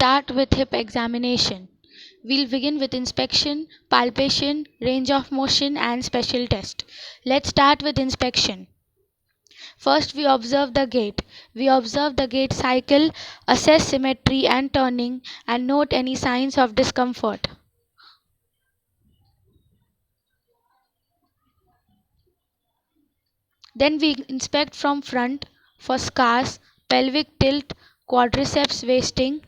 start with hip examination. We'll begin with inspection, palpation, range of motion, and special test. Let's start with inspection. First, we observe the gait. We observe the gait cycle, assess symmetry and turning, and note any signs of discomfort. Then we inspect from front for scars, pelvic tilt, quadriceps wasting.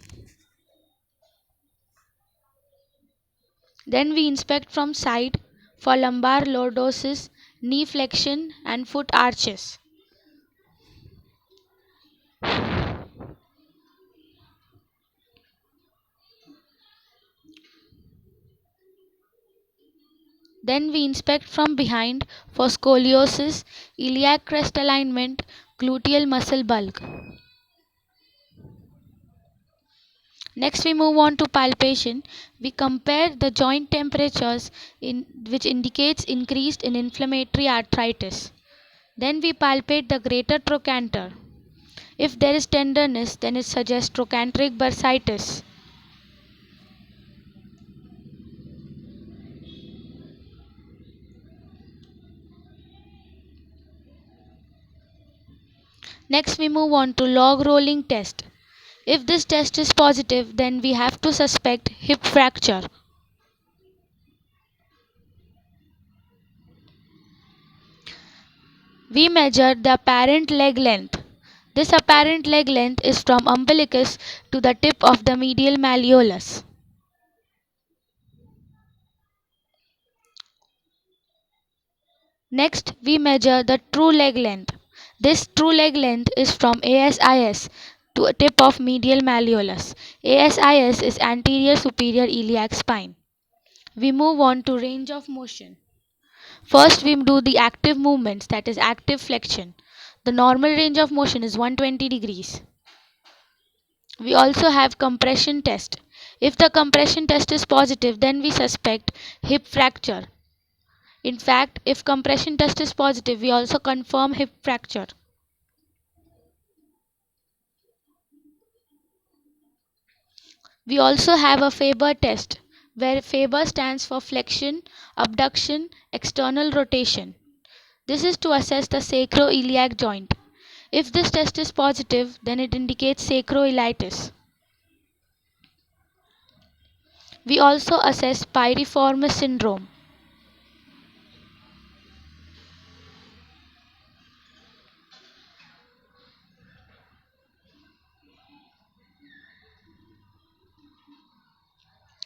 Then we inspect from side for lumbar lordosis, knee flexion, and foot arches. Then we inspect from behind for scoliosis, iliac crest alignment, gluteal muscle bulk. Next we move on to palpation. We compare the joint temperatures which indicates increased in inflammatory arthritis. Then we palpate the greater trochanter. If there is tenderness, then it suggests trochanteric bursitis. Next we move on to log rolling test. If this test is positive, then we have to suspect hip fracture. We measure the apparent leg length. This apparent leg length is from umbilicus to the tip of the medial malleolus. Next, we measure the true leg length. This true leg length is from ASIS to a tip of medial malleolus. ASIS is anterior superior iliac spine. We move on to range of motion. First, we do the active movements, that is active flexion. The normal range of motion is 120 degrees. We also have compression test. If the compression test is positive, then we suspect hip fracture. In fact, if compression test is positive, we also confirm hip fracture. We also have a Faber test, where Faber stands for flexion, abduction, external rotation. This is to assess the sacroiliac joint. If this test is positive, then it indicates sacroiliitis. We also assess piriformis syndrome.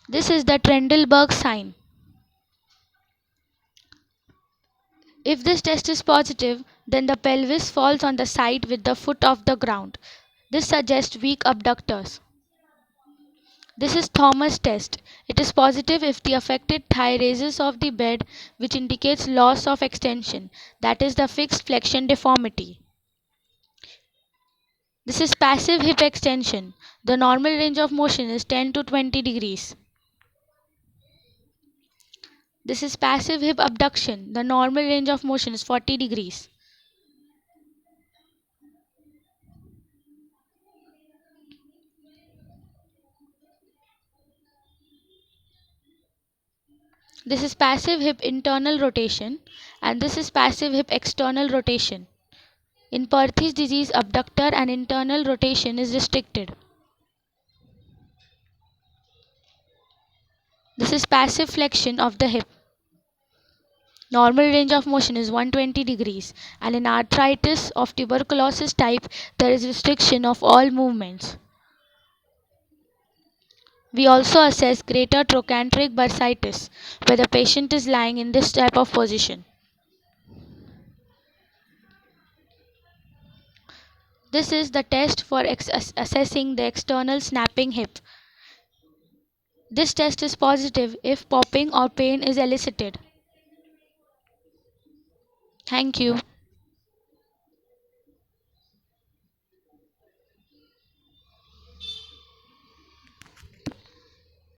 This is the Trendelenburg sign. If this test is positive, then the pelvis falls on the side with the foot off the ground. This suggests weak abductors. This is Thomas test. It is positive if the affected thigh raises off the bed, which indicates loss of extension, that is the fixed flexion deformity. This is passive hip extension. The normal range of motion is 10 to 20 degrees. This is passive hip abduction. The normal range of motion is 40 degrees. This is passive hip internal rotation, and this is passive hip external rotation. In Perthes disease, abductor and internal rotation is restricted. This is passive flexion of the hip. Normal range of motion is 120 degrees, and in arthritis of tuberculosis type, there is restriction of all movements. We also assess greater trochanteric bursitis, where the patient is lying in this type of position. This is the test for assessing the external snapping hip. This test is positive if popping or pain is elicited. Thank you.